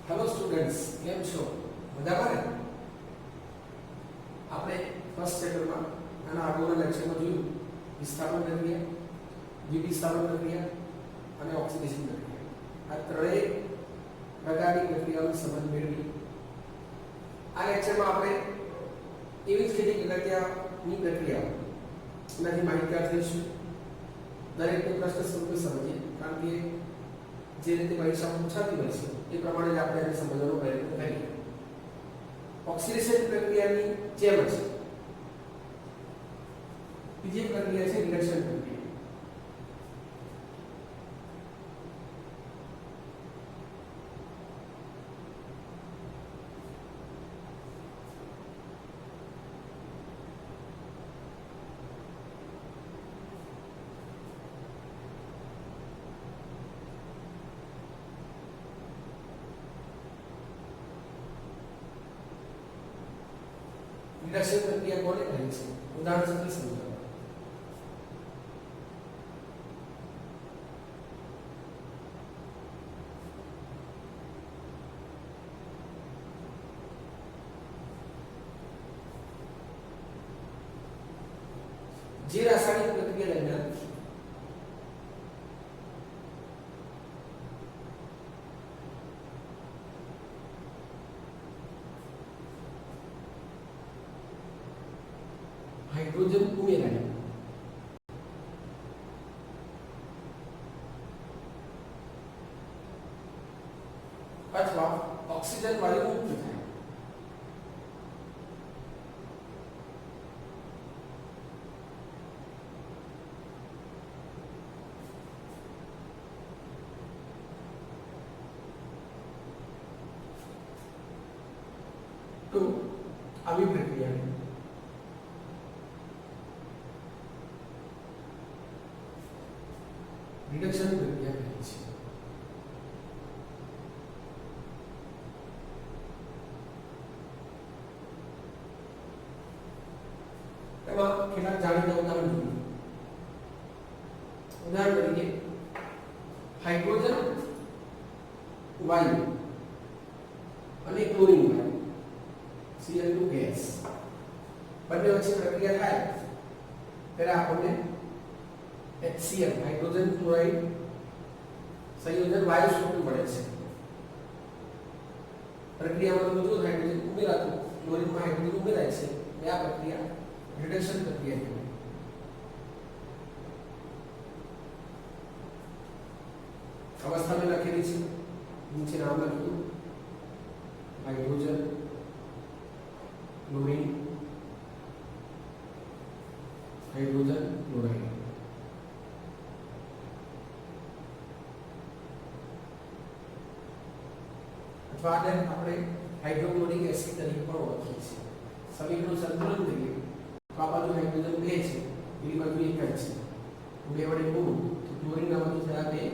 Hello students, केम छो? मजाમાં ને? આપણે ફર્સ્ટ ચેપ્ટરમાં આના આગળના લેક્ચરમાં જોયું વિસ્થાપન પ્રક્રિયા, દ્વિવિસ્થાપન પ્રક્રિયા અને ઓક્સિડેશન પ્રક્રિયા. આ ત્રણેય પ્રકારની પ્રક્રિયાઓનો સંબંધ મેળવી આ લેક્ચરમાં આપણે એવી જ ખેતી પ્રક્રિયાની પ્રક્રિયાઓ એનાથી માહિતગાર થઈશું. દરેકને પ્રશ્ન સ્વરૂપે સમજીએ, કારણ કે જે રીતે પરીક્ષામાં પૂછાતી હોય છે એ પ્રમાણે જ આપણે એને સમજવાનો પ્રયત્ન કરીએ. ઓક્સિડેશન પ્રક્રિયાની જેમ જ બીજી પ્રક્રિયા છે રિડક્શન પ્રક્રિયા. રિડક્શન પ્રક્રિયા કોને કહે છે? ઉદાહરણ સાથે સમજાવો. જે રાસાયણિક પ્રક્રિયા દરમિયાન हाइड्रोजन उमेराय अथवा ऑक्सीजन वायु मुक्त થાય તો આવી પ્રક્રિયા रिडक्शन प्रक्रिया कहે છે. એમાં કેટલાક જાણીતા ઉદાહરણ જોઈએ. ઉદાહરણ તરીકે હાઇડ્રોજન વાયુ અને ક્લોરીન વાયુ Cl2 ગેસ બંને વચ્ચે પ્રક્રિયા થાય ત્યારે આપણને HCl हाइड्रोजन क्लोराइड संयोजन वायु स्वरूप મળે છે. પ્રક્રિયામાં જો હાઇડ્રોજન ઉમેરાતું ક્લોરીનમાં હાઇડ્રોજન ઉમેરાય છે એ આ પ્રક્રિયા રિડક્શન પ્રક્રિયા કહેવાય. અવસ્થા મેં લખેલી છે, નીચે નામ લખ્યું હાઇડ્રોજન ક્લોરીન હાઇડ્રોજન ક્લોરાઇડ. स्वादन આપણે હાઇડ્રોક્લોરિક એસિડ તરીકે પણ ઓળખીએ છીએ. સમીકરણનું સંતુલન કરીએ તો આ બાજુ હાઇડ્રોજન 2 છે, બીજી બાજુ 1 છે. બે વડે ગુણ તો ક્લોરીન આ બાજુ થયા 2,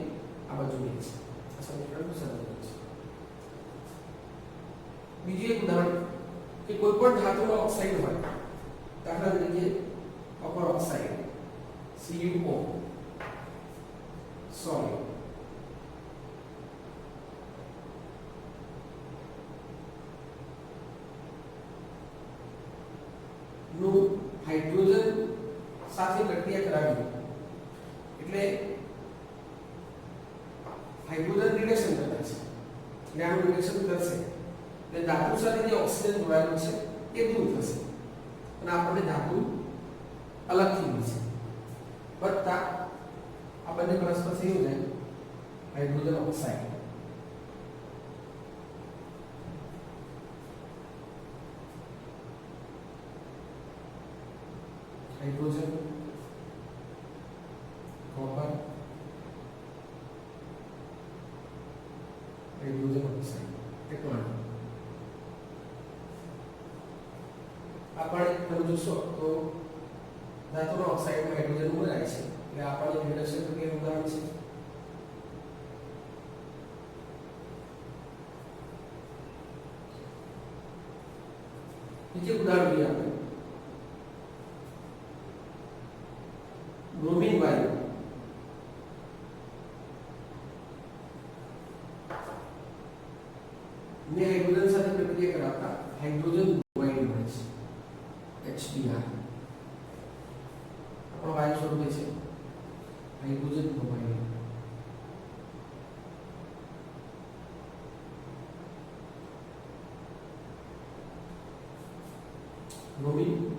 આ બાજુ 2 છે. આ સમીકરણનું સંતુલન છે. બીજું એક ઉદાહરણ કે કોઈ પણ ધાતુનો ઓક્સાઇડ હોય, દાખલા તરીકે કોપર ઓક્સાઇડ CuO સોલિડ નું હાઇડ્રોજન સાથે પ્રક્રિયા કરાવી એટલે હાઇડ્રોજન રિડક્શન કરે છે. એટલે આનું રિડક્શન કરશે એટલે ધાતુ સાથે જે ઓક્સિજન જોડાયેલું છે એ દૂર થશે અને આપણને ધાતુ અલગથી મળશે. વત્તા આ બંને પરસ્પર સંયોજન hydrogen oxide hydrogen copper hydrogen oxide technology આપણે તમે જોશો તો ધાતુના ઓક્સાઇડમાં હાઇડ્રોજન ઉમેરાય છે એટલે આપણને રિડક્શન પ્રક્રિયાનું ઉદાહરણ છે. બીજું ઉદાહરણ લઈએ આપણે ब्रोमीन वायु ને હાઇડ્રોજન સાથે પ્રક્રિયા કરાવતા હાઇડ્રોજન બ્રોમાઇડ મળે છે HBr આપણો વાયુ સ્વરૂપે છે હાઇડ્રોજન બ્રોમાઇડ બ્રોમિન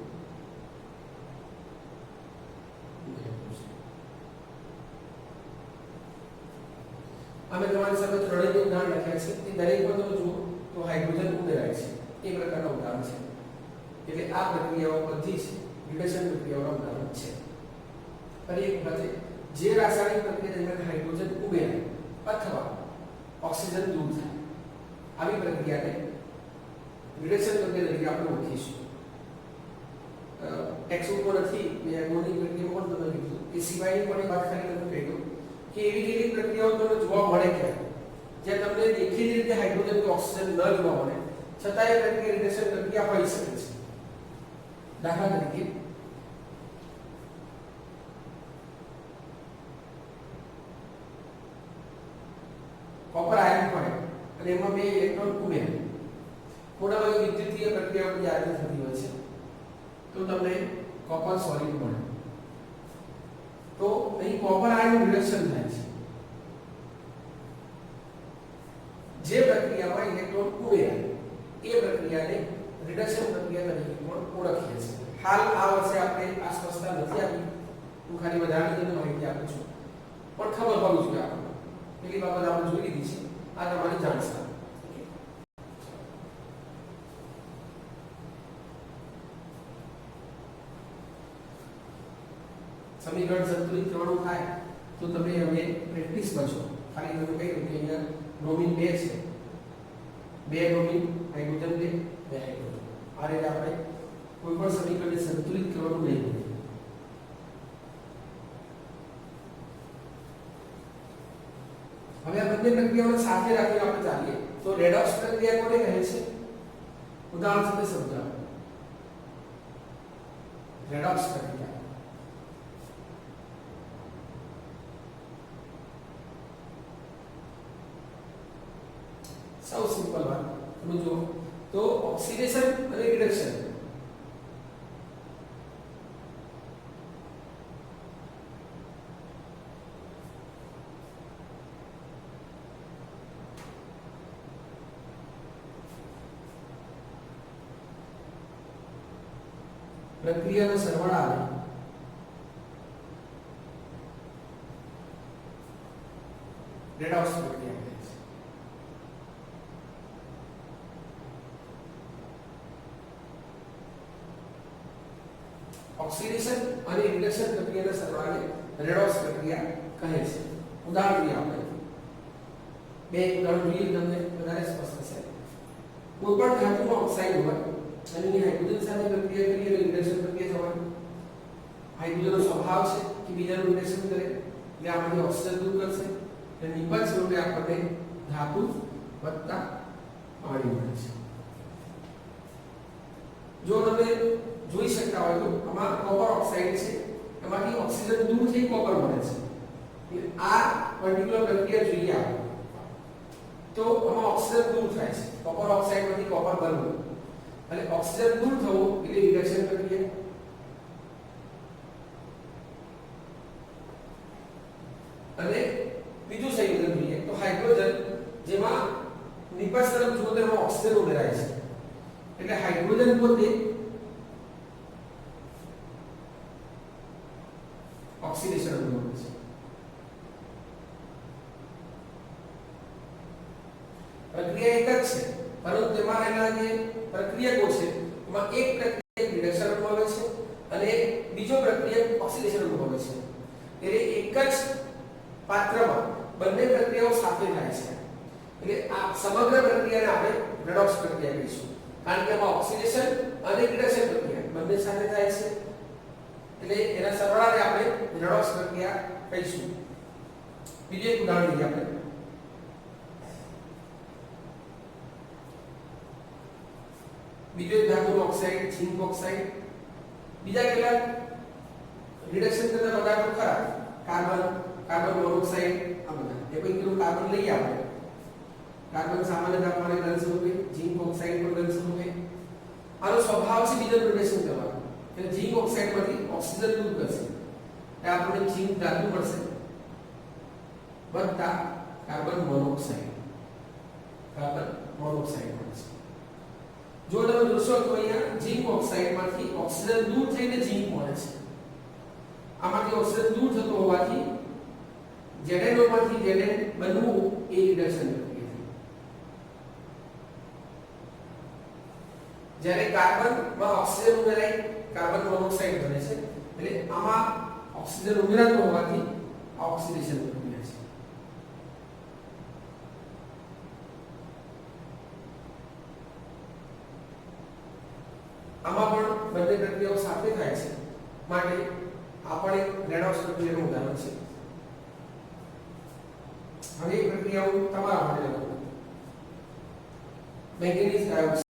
અમે તમારી સામે ત્રણેયનું ઉદાહરણ લખ્યા છે એ દરેકમાં તમે જુઓ તો હાઇડ્રોજન ઉમેરાય છે એ પ્રકારના ઉદાહરણ છે એટલે આ પ્રક્રિયાઓ બધી જ રિડક્શન પ્રક્રિયાઓના ઉદાહરણ છે ફરી એક વખત જે રાસાયણિક પ્રક્રિયા દરમિયાન હાઇડ્રોજન ઉમેરાય અથવા ઓક્સિજન દૂર થાય આવી પ્રક્રિયાને રિડક્શન પ્રક્રિયા તરીકે આપણે ઓળખીશું ટેક્સ્ટ બુકમાં નથી મેં એમોની પ્રક્રિયામાં પણ તમે કીધું એ સિવાયની પણ એક વાત ખાલી તમને કહી દઉં કે એવી કેટલીક પ્રક્રિયાઓ તમને જોવા મળે કે જ્યાં તમને દેખીતી રીતે હાઇડ્રોજન કે ઓક્સિજન ન જોવા મળે છતાં એ પ્રક્રિયા રિડક્શન પ્રક્રિયા હોઈ શકે છે દાખલા તરીકે કોપર આયન હોય અને એમાં બે ઇલેક્ટ્રોન ઉમેરે મોટાભાગે વિદ્યુતીય પ્રક્રિયાઓ બધી આ રીતે થતી હોય છે તો તમને કોપર સોલિડ મળે તો અહીં કોપર આયન રિડક્શન થાય છે જે પ્રક્રિયામાં ઇલેક્ટ્રોન ઉમેરાય એ પ્રક્રિયાને રિડક્શન પ્રક્રિયા તરીકે પણ ઓળખીએ છીએ હાલ આ વર્ષે આપણે આ સ્પષ્ટતા નથી આપી હું ખાલી વધારાની તમને માહિતી આપું છું પણ ખબર હોવી જોઈએ આપણને પેલી બાબત આપણે જોઈ લીધી છે આ તમારી જાણતા સમીકરણ સંતુલિત કરવાનું થાય તો તમે હવે પ્રેક્ટિસ કરશો ખાલી તમે કહ્યું કે અહીંયા બ્રોમિન 2 છે 2 બ્રોમિન હાઇડ્રોજન 2 હાઇડ્રોજન આ રીતે આપણે કોઈ પણ સમીકરણને સંતુલિત કરવાનું નહીં હવે આ બંને પ્રક્રિયાઓને સાથે રાખીને આપણે ચાલીએ તો રેડોક્સ પ્રક્રિયા કોને કહે છે ઉદાહરણ સાથે સમજાવો રેડોક્સ પ્રક્રિયા સૌ સિમ્પલ વાત તમે જો તો ઓક્સિડેશન અને રિડક્શન પ્રક્રિયાનો સરવાળો રેડોક્સ પ્રક્રિયા કહે છે ઓક્સિડેશન અને રિડક્શન પ્રક્રિયાના સરવાળાને રેડોક્સ પ્રક્રિયા કહે છે ઉદાહરણ આપણે બે ઉદાહરણ જોઈએ તમને વધારે સ્પષ્ટ થશે કોઈ પણ ધાતુમાં ઓક્સાઇડ હોય અને એની હાઇડ્રોજન સાથે પ્રક્રિયા કરીએ તો રિડક્શન પ્રક્રિયા થવાની હાઇડ્રોજનનો સ્વભાવ છે કે બીજાનું રિડક્શન કરે એટલે આમાંથી ઓક્સિજન દૂર કરશે અને નિપજ સ્વરૂપે આપણને ધાતુ વત્તા પાણી મળે છે જો તમે જોઈ શકતા હોય તો આમાં કોપર ઓક્સાઇડ છે એમાંથી ઓક્સિજન દૂર થઈ કોપર મળે છે એટલે આ પર્ટિક્યુલર પ્રક્રિયા જોઈએ આપણે તો આમાં ઓક્સિજન દૂર થાય છે કોપર ઓક્સાઇડમાંથી કોપર બનવું અને ઓક્સિજન દૂર થવું એટલે રિડક્શન પ્રક્રિયા અને બીજું સંયોજન જોઈએ તો હાઇડ્રોજન જેમાં નિપજ તરફ જુઓ તો એમાં ઓક્સિજન ઉમેરાય છે એટલે હાઇડ્રોજન પોતે ઓક્સિડેશન અનુભવે છે પ્રક્રિયા એક જ છે પરંતુ તેમાં રહેલા જે પ્રક્રિયકો છે એમાં એક પ્રક્રિયા રિડક્શન અનુભવે છે અને બીજો પ્રક્રિયા ઓક્સિડેશન અનુભવે છે એટલે એક જ પાત્રમાં બંને પ્રક્રિયાઓ સાથે થાય છે એટલે આ સમગ્ર પ્રક્રિયાને આપણે રેડોક્સ પ્રક્રિયા કહીશું કારણ કે એમાં ઓક્સિડેશન અને રિડક્શન પ્રક્રિયા બંને સાથે થાય છે એટલે એના સરવાળાને આપણે રેડોક્સ પ્રક્રિયા કહીશું બીજું એક ઉદાહરણ લઈએ આપણે બીજો એક ધાતુનો ઓક્સાઇડ ઝિંક ઓક્સાઇડ બીજા કેટલાક રિડક્શન કરતા પદાર્થો ખરા કાર્બન મોનોક્સાઇડ આ બધા એ કોઈ કિલો કાર્બન લઈએ આપણે કાર્બન સામાન્ય તાપમાને ઘન સ્વરૂપે, ઝીંક ઓક્સાઇડ પણ ઘન સ્વરૂપે. આનો સ્વભાવ છે બીજો રિલેશન કરવાનો કે ઝીંક ઓક્સાઇડમાંથી ઓક્સિજન દૂર કરશે એટલે આપણને ઝીંક ધાતુ મળશે વત્તા કાર્બન મોનોક્સાઇડ મળશે. જો તમે જોશો તો અહીંયા ઝીંક ઓક્સાઇડમાંથી ઓક્સિજન દૂર થઈને ઝીંક મળે છે. આમાંથી ઓક્સિજન દૂર થતો હોવાથી ZnO માંથી Zn બનવું એ રિડક્શન પ્રક્રિયા છે. જ્યારે કાર્બનમાં ઓક્સિજન ઉમેરાય કાર્બન મોનોક્સાઇડ બને છે એટલે આમાં ઓક્સિજન ઉમેરાતો હોવાથી આ ઓક્સિડેશન પ્રક્રિયા છે. આમાં પણ બંને પ્રક્રિયાઓ સાથે થાય છે માટે આ પણ એક રેડોક્સ પ્રક્રિયાનું ઉદાહરણ છે. હવે એ પ્રક્રિયાઓ તમારા માટે લખો. Manganese dioxide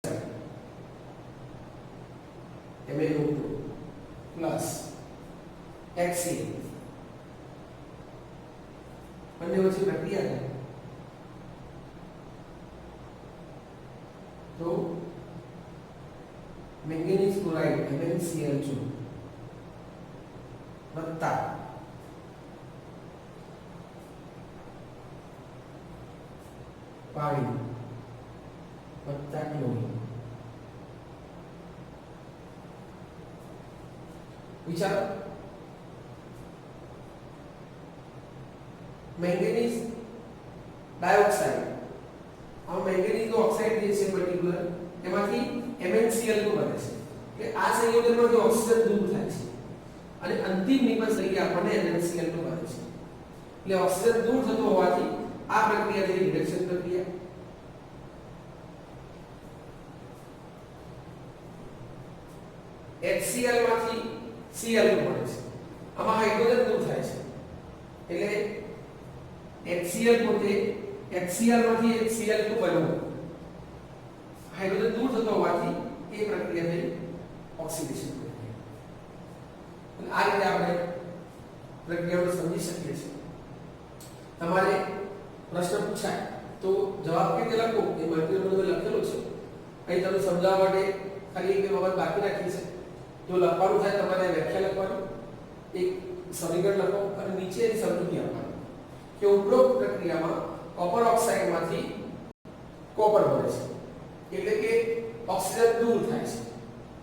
MnO2 plus HCl બંને વચ્ચે પ્રક્રિયા થાય તો મેંગેનીઝ ક્લોરાઇડ MnCl2 વત્તા પાણી વત્તા ક્લોરીન. વિચારો મેંગેનીઝ ડાયોક્સાઇડ આ મેંગેનીઝ ઓક્સાઇડ જે છે પર્ટિક્યુલર એમાંથી MnCl2 બને છે કે આ સંયોજનમાંથી ઓક્સિજન દૂર થાય છે અને અંતિમ નિબંધ તરીકે આપણને MnCl2 બને છે. એટલે ઓક્સિજન દૂર થતો હોવાથી આ પ્રક્રિયા છે રિડક્શન પ્રક્રિયા. HCl માંથી Cl2 બને છે. આમાં હાઇડ્રોજન દૂર થાય છે એટલે HCl પોતે HCl માંથી એક Cl2 બનવું હાઇડ્રોજન દૂર થતો હોવાથી એ પ્રક્રિયા થઈ ઓક્સિડેશન પ્રક્રિયા. આ રીતે આપણે પ્રક્રિયાઓ સમજી શકીએ છીએ. તમારે પ્રશ્ન પૂછાય તો જવાબ કેવી રીતે લખો એ મટીરીયલમાં લખેલો છે. અહીં તમે સમજાવવા માટે ખાલી એક બાબત બાકી રાખી છે. જો લખવાનું થાય તમારે વ્યાખ્યા લખવાની, એક સમીકરણ લખો અને નીચે એની સમજૂતી આપવાની કે ઉપરોક્ત પ્રક્રિયામાં કોપર ઓક્સાઇડમાંથી કોપર બને છે એટલે કે ઓક્સિજન દૂર થાય છે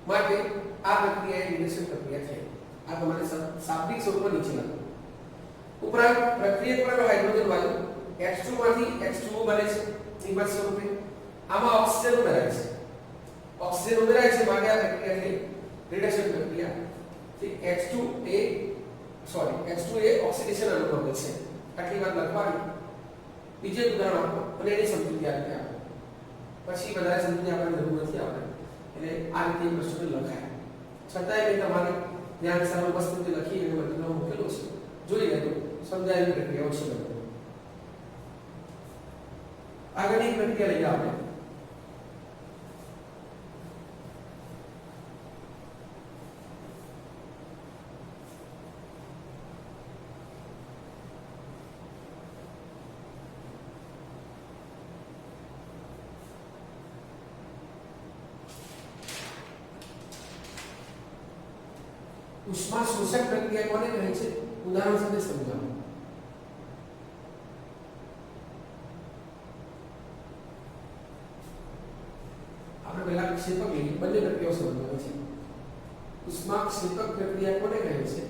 માટે આ પ્રક્રિયા એ રિડક્શન પ્રક્રિયા થઈ. આ તમારે શાબ્દિક સ્વરૂપમાં નીચે લખો. ઉપરાંત પ્રક્રિયા પર હાઇડ્રોજન વાયુ H2 માંથી H2O બને છે નિબંધ સ્વરૂપે. આમાં ઓક્સિજન ઉમેરાય છે માટે આ પ્રક્રિયા થઈ રિડક્શન પ્રક્રિયા. H2 એ ઓક્સિડેશન અનુભવે છે. આટલી વાત લખવાની. બીજું ઉદાહરણ આપો અને એની સમજૂતી આપી આપો. પછી વધારે સમજૂતી આપવાની જરૂર નથી આપણે. એટલે આ રીતે પ્રશ્નો લખાય. છતાંય મેં તમારે ધ્યાન સારું મસ્ત રીતે લખી અને મટીરીયલ મૂકેલો છે. જોઈ લેજો સમજાયેલી પ્રક્રિયાઓ છે. આગળની પ્રક્રિયા લઈએ આપણે. ઉષ્મા શોષક પ્રક્રિયા કોને કહે છે? ઉદાહરણ સાથે સમજાવો. આપણે પહેલા ક્ષેપક લઈએ, બંને પ્રક્રિયાઓ સમજવાની છે. ઉષ્મા ક્ષેપક પ્રક્રિયા કોને કહે છે?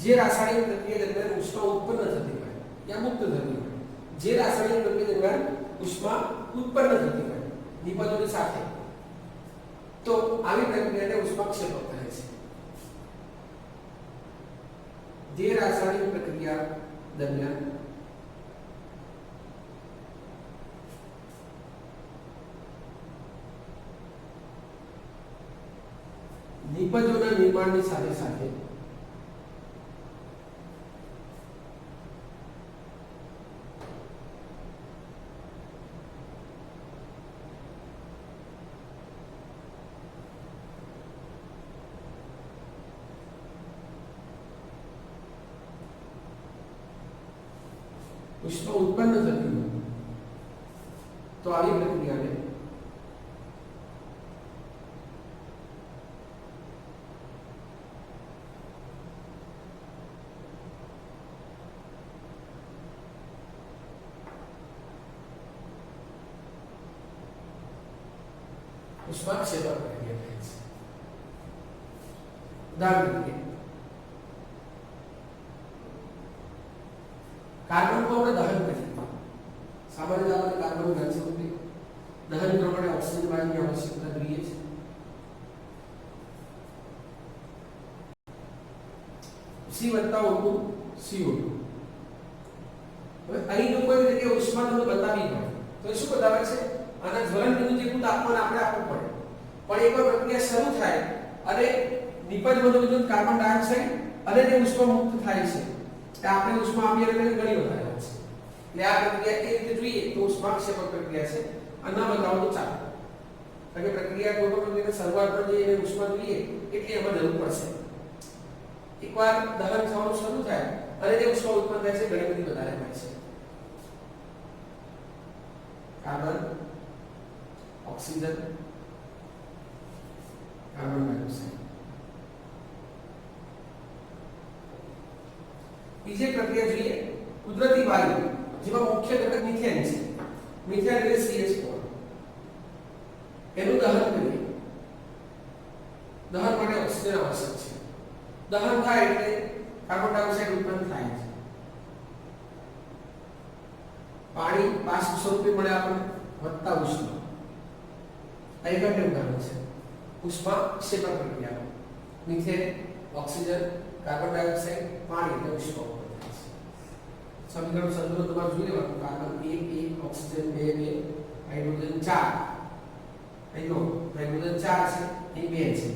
જે રાસાયણિક પ્રક્રિયા દરમિયાન ઉષ્મા ઉત્પન્ન થતી હોય યા મુક્ત થતી હોય, જે રાસાયણિક પ્રક્રિયા દરમિયાન ઉષ્મા ઉત્પન્ન થતી હોય નિબંધોની સાથે, તો આવી પ્રક્રિયાને ઉષ્માક્ષેપક કહે છે. જે રાસાયણિક પ્રક્રિયા દરમિયાન નિપજોના નિર્માણની સાથે સાથે ઉષ્મા ઉત્પન્ન થતી હોય તો આવી પ્રક્રિયાને ઉષ્માક્ષેપણ પ્રક્રિયા કહે છે. ઉદાહરણ તરીકે કાર્બન को આપણે દહન કરીએ. સામાન્ય આપણે કાર્બન ઘન સ્વરૂપે દહન પ્રમાણે ઓક્સિજન વાયુની આવશ્યકતા જોઈએ છે. C વત્તા O2 CO2. હવે અહીંનો કોઈ રીતે ઉષ્મા તમને બતાવી હોય તો શું બતાવે છે? આના જ્વલન બિંદુ જેટલું તાપમાન આપણે આપવું પડે. પણ એકવાર પ્રક્રિયા શરૂ થાય અને નિપજ બનતું કાર્બન ડાયોક્સાઇડ અને તે ઉષ્મા મુક્ત થાય છે. આપણે ઉષ્મા આપીએ એટલે ઘણી વધારે હોય છે. એટલે આ પ્રક્રિયા એ રીતે જોઈએ તો ઉષ્માક્ષેપક પ્રક્રિયા છે. અને બતાવો તો ચાલે. કારણ કે પ્રક્રિયા કોઈ પણ પ્રક્રિયાની શરૂઆતમાં જે એને ઉષ્મા જોઈએ એટલે એમાં જરૂર પડશે. એકવાર દહન થવાનું શરૂ થાય અને જે ઉષ્મા ઉત્પન્ન થાય છે ઘણી બધી વધારે હોય છે. Carbon, oxygen, carbon dioxide. બીજી પ્રક્રિયા જોઈએ કુદરતી વાયુ જેમાં મુખ્ય ઘટક મિથેન છે. મિથેન એટલે CH4. એનું દહન કરીએ. દહન માટે ઓક્સિજન આવશ્યક છે. દહન થાય એટલે કાર્બન ડાયોક્સાઇડ ઉત્પન્ન થાય છે. પાણી બાષ્પ સ્વરૂપે મળે આપણને વત્તા ઉષ્મા. આ એક ઉદાહરણ છે ઉષ્માક્ષેપક પ્રક્રિયા. મિથેન, ઓક્સિજન, કાર્બન ડાયોક્સાઇડ, પાણી અને ઉષ્મા. સમીકરણ સંતુલન તમારે જોઈ લેવાનું. Carbon 1 1, oxygen 2 2, hydrogen 4. અહીંનો હાઇડ્રોજન 4 છે, અહીં 2 છે.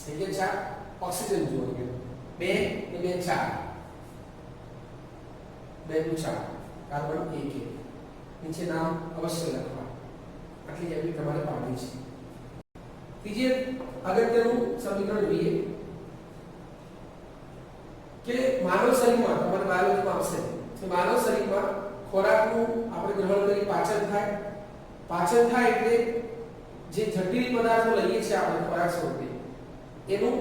એટલે 4 ઓક્સિજન જોડે 2 ને 2 4. 2 નું 4 કાર્બન 1 1. નીચે નામ અવશ્ય લખવા. આટલી જેવી તમારે પાડવી છે. ત્રીજે અગત્યનું સમીકરણ જોઈએ કે માનવ શરીરમાં તમારે બાયોલોજીમાં આવશે કે માનવ શરીરમાં ખોરાકનું આપણે ગ્રહણ કરી પાચન થાય. પાચન થાય એટલે જે જટિલ પદાર્થો લઈએ છીએ આપણે ખોરાક સ્વરૂપે એનું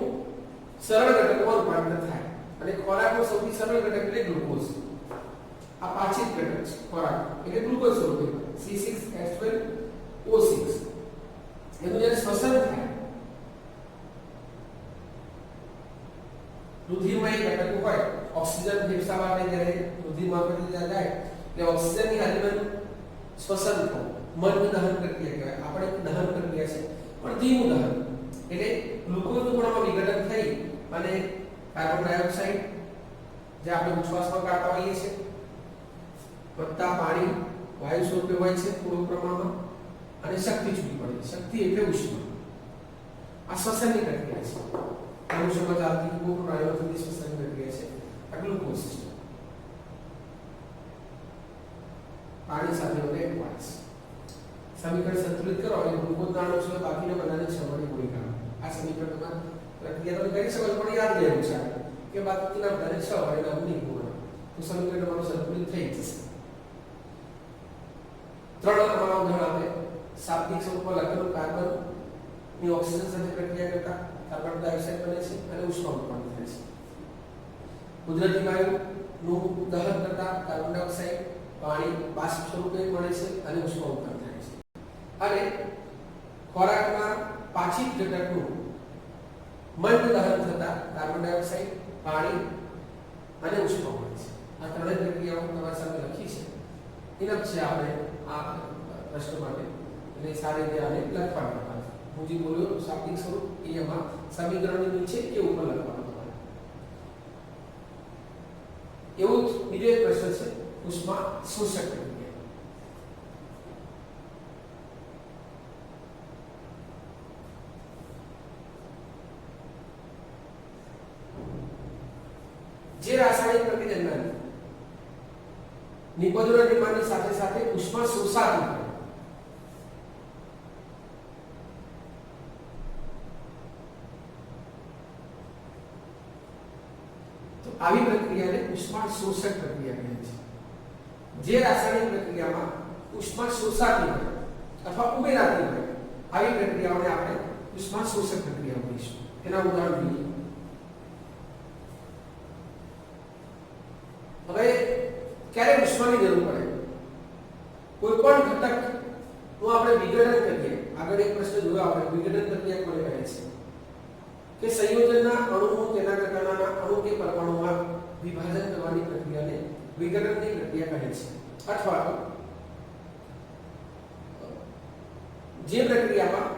સરળ ઘટકમાં રૂપાંતર થાય. અને ખોરાકનો સૌથી સરળ ઘટક એટલે ગ્લુકોઝ. આ પાચિત ઘટક છે ખોરાક એટલે ગ્લુકોઝ સ્વરૂપે C6H12O6. એનું જ્યારે શ્વસન થાય રુધિરમાં એક ઘટક હોય ઓક્સિજન ફેફસા માટે જ્યારે રુધિરમાં જાય એટલે ઓક્સિજનની હાજરીમાં શ્વસન થવું મન દહન પ્રક્રિયા કહેવાય. આપણે દહન પ્રક્રિયા છે પણ ધીમું દહન એટલે ગ્લુકોઝનું પણ આમાં વિઘટન થઈ અને કાર્બન ડાયોક્સાઇડ જે આપણે ઉચ્છ્વાસમાં કાઢતા હોઈએ છીએ વત્તા પાણી વાયુ સ્વરૂપે હોય છે થોડું પ્રમાણમાં અને શક્તિ છૂટી પડે. શક્તિ એટલે ઉષ્મા. આ શ્વસનની પ્રક્રિયા છે. મનુષ્યમાં ચાલતી કોઈ પ્રાણીઓની શ્વસનની પ્રક્રિયા છે. આ ગ્લુકોઝ છે. પાણી સાથે ઇલેક્ટ્રોલાઇટ્સ. સમીકરણ સંતુલિત કરો અને ગ્લુકોઝના અણુ સિવાય બાકીના બધાને 6 વડે ગુણી કરો. આ સમીકરણમાં પ્રક્રિયા તમે કરી શકો પણ યાદ રહેવું છે કે બાકીના બધાને 6 વડે ગુણી કરો તો સમીકરણ તમારું સંતુલિત થઈ જશે. 3 ઉદાહરણ આપે. શાબ્દિક સ્વરૂપમાં લખેલું કાર્બન ની ઓક્સિજન સાથે પ્રક્રિયા કરતા કાર્બન ડાયોક્સાઇડ બને છે અને ઉષ્મા ઉત્પન્ન થાય છે. કુદરતી વાયુનું દહન કરતા કાર્બન ડાયોક્સાઇડ પાણી બાષ્પ સ્વરૂપે મળે છે અને ઉષ્મા ઉત્પન્ન થાય છે. અને ખોરાકમાં પાચિત ઘટકનું મંદ દહન થતા કાર્બન ડાયોક્સાઇડ પાણી અને ઉષ્મા મળે છે. આ ત્રણેય પ્રક્રિયાઓ તમારી સામે લખી છે. ઇનફ છે આપણે આ પ્રશ્ન માટે એટલે સારી રીતે આને લખવાનું. હું જે બોલ્યો શાબ્દિક સ્વરૂપ એ એમાં સમીકરણની નીચે કે ઉપર લખવાનું તમારે. એવું જ બીજો એક પ્રશ્ન છે ઉષ્મા શોષક પ્રક્રિયા. જે રાસાયણિક પ્રતિક્રિયા નિપજોના નિર્માણની સાથે સાથે ઉષ્મા શોષાતી હોય તો આવી પ્રક્રિયાને ઉષ્મા શોષક પ્રક્રિયા કહે છે। જે રાસાયણિક પ્રક્રિયામાં ઉષ્મા શોષાતી હોય અથવા ઉમેરાતી હોય આવી પ્રક્રિયાઓને આપણે ઉષ્મા શોષક પ્રક્રિયા કહીશું। એના ઉદાહરણ જોઈએ। હવે ક્યારે ઉષ્માની જરૂર પડે? કોઈ પણ ઘટકનું આપણે વિઘટન કરીએ। આગળ એક પ્રશ્ન જોયો આપણે, વિઘટન પ્રક્રિયા કોને કહે છે? કે સંયોજનના અણુનું તેના કરતાના અણુ કે પરમાણુમાં વિભાજન કરવાની પ્રક્રિયાને વિઘટનની પ્રક્રિયા કહે છે। અથવા જે પ્રક્રિયામાં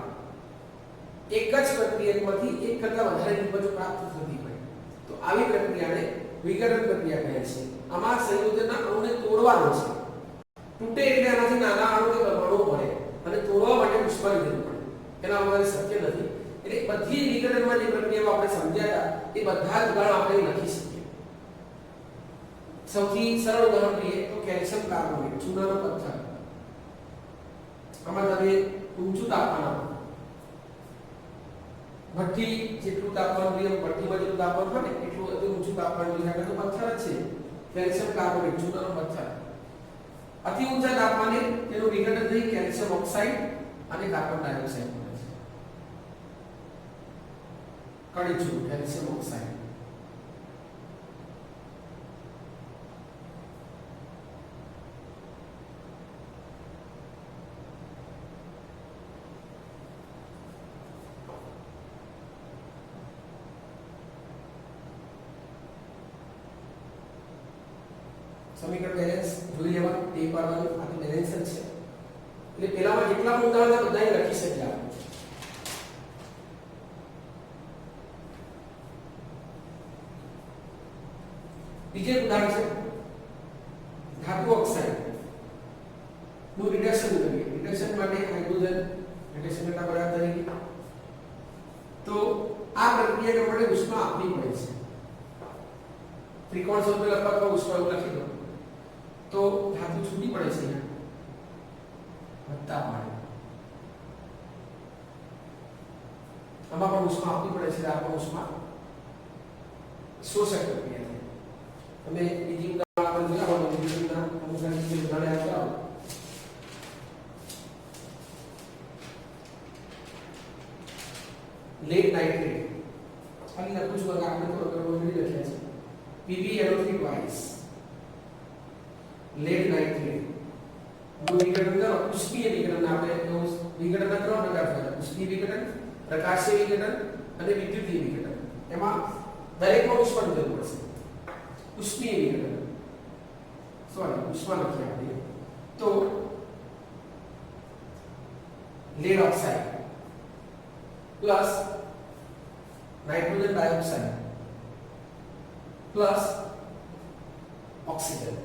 એક જ પ્રક્રિયકમાંથી એક કરતા વધારે નિપજો પ્રાપ્ત થતી હોય તો આવી પ્રક્રિયાને વિઘટન પ્રક્રિયા કહે છે। આમાં સંયોજનના અણુને તોડવાનો છે। તૂટે એટલે આનાથી નાના અણુ કે પરમાણુ મળે અને તોડવા માટે ઉષ્માની જરૂર પડે, એના વગર શક્ય નથી। એટલે બધી વિઘટનમાં જે પ્રક્રિયાઓ આપણે સમજ્યા હતા એ બધા જ ઉદાહરણ આપણે લખી શકીએ। સૌથી સરળ ઉદાહરણ લઈએ તો કેલ્શિયમ કાર્બોનેટ, ચૂનાનો પથ્થર। આમાં તમે ઊંચું તાપમાન આપો, ભઠ્ઠી જેટલું તાપમાન જોઈએ, ભઠ્ઠીમાં જેટલું તાપમાન હોય ને એટલું ઊંચું તાપમાન જોઈએ એટલે તો પથ્થર જ છે, કેલ્શિયમ કાર્બોનેટ, ચૂનાનો પથ્થર। અતિ ઊંચા તાપમાને તેનું વિઘટન થઈ કેલ્શિયમ ઓક્સાઇડ અને કાર્બન ડાયોક્સાઇડ બને છે, કણીચું કેલ્શિયમ ઓક્સાઇડ। સમીકરણ બેલેન્સ જોઈ લેવાનું, તે પાડવાનું, આ તો બેલેન્સ જ છે। એટલે પહેલામાં જેટલા ઉદાહરણ છે બધાય લખી શકીએ આપણે। બીજે ઉદાહરણ છે ધાતુ ઓક્સાઇડ નું રિડક્શન કરીએ। રિડક્શન માટે હાઇડ્રોજન રિડક્શન કરતા બરાબર તરીકે તો આ પ્રક્રિયા માટે ઉષ્મા આપવી પડે છે। ત્રિકોણ સ્વરૂપે લખવા તો ઉષ્મા લખી દો તો ધાતુ છૂટી પડે છે વત્તા પાણી, આમાં પણ ઉષ્મા આપવી પડે છે। આ પણ ઉષ્મા શોષક પ્રક્રિયા છે। તમે બીજી ઉદાહરણ આપણે જોયા હોય વિદ્યુતના અમુક ઉદાહરણ યાદ કરાવો। લેડ નાઇટ્રેટ, ખાલી લખું છું આપણે થોડો ઓલરેડી લખ્યા છે, PbNO3 twice, લેડ નાઇટ્રેટ નું વિઘટન કરો। ઉષ્મીય વિઘટન આપણે વિઘટનના ત્રણ પ્રકાર છે, ઉષ્મીય વિઘટન, પ્રકાશીય વિઘટન અને વિદ્યુતીય વિઘટન। એમાં દરેકમાં ઉષ્માની જરૂર પડશે। ઉષ્મીય વિઘટન ઉષ્મા લખીએ આપણે તો lead oxide plus nitrogen dioxide plus oxygen.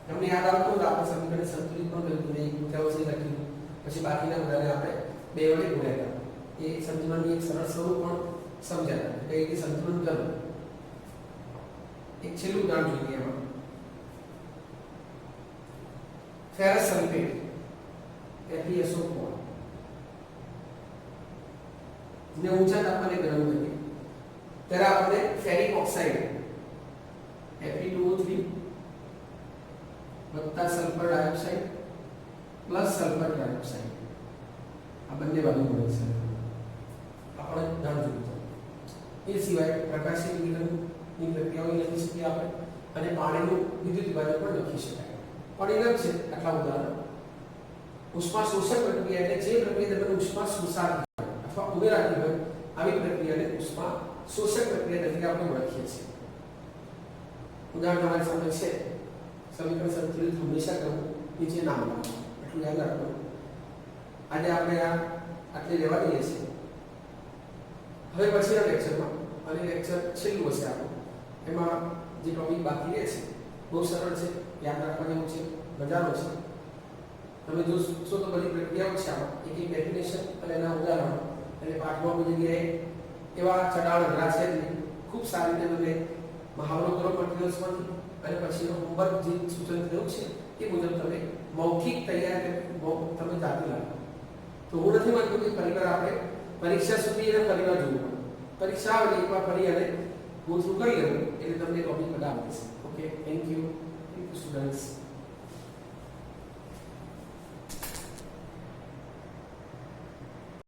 તમને યાદ આવતું હોય આપણે સમીકરણ સંતુલિત પણ કર્યું હતું, એક દૂતાવાસી લખ્યું, પછી બાકીના બધાને આપણે બે વડે ગુણ્યા હતા। એ સંતુલનની એક સરળ સ્વરૂપ પણ સમજાય કે કઈ રીતે સંતુલન કરવું। એક છેલ્લું ઉદાહરણ જોઈએ એમાં ફેરસ સલ્ફેટ FeSO4 ને ઊંચા તાપમાને ગરમ કરીએ ત્યારે આપણે ફેરિક ઓક્સાઇડ Fe2O3 વત્તા sulphur dioxide plus sulphur dioxide આ બંને બાજુ મળે છે। આપણે ધ્યાન જોઈશું। એ સિવાય પ્રકાશીય વિઘટનની પ્રક્રિયાઓ લખી શકીએ આપણે અને પાણીનું વિદ્યુત વિભાજન પણ લખી શકાય। પણ એના છે આટલા ઉદાહરણ। ઉષ્મા શોષક પ્રક્રિયા એટલે જે પ્રક્રિયા દરમિયાન ઉષ્મા શોષાતી હોય અથવા ઉમેરાતી હોય આવી પ્રક્રિયાને ઉષ્મા શોષક પ્રક્રિયા તરીકે આપણે ઓળખીએ છીએ। ઉદાહરણ તમારી સામે છે, સમીકરણ સંતુલિત હંમેશા કરવું, નીચે નામ લખવું, એટલું યાદ રાખવું। આજે આપણે આટલે રહેવા દઈએ છીએ। હવે પછીના લેક્ચરમાં અને લેક્ચર છેલ્લું હશે આપણું, એમાં જે ટોપિક બાકી રહે છે બહુ સરળ છે, યાદ રાખવા જેવું છે, મજાનો છે। તમે જોશો તો બધી પ્રક્રિયાઓ છે આમાં, એક એક ડેફિનેશન અને એના ઉદાહરણ એટલે પાઠમાં કોઈ જગ્યાએ એવા ચડાવ અઘરા છે જ નહીં. ખૂબ સારી રીતે તમે મહાવરો કરો મટીરિયલ્સમાંથી અને પછી એનો હોમવર્ક જે સૂચન થયું છે એ મુજબ તમે મૌખિક તૈયાર કરી તમે જાતે લાવો. તો હું નથી માનતો કે પરિવાર આપણે પરીક્ષા સુધી એને પરિવાર જોવું પડે. પરીક્ષા આવે એકવાર ફરી અને ગો થ્રુ કરી લેવું એટલે તમને ટોપિક બધા આવશે. Okay, thank you students.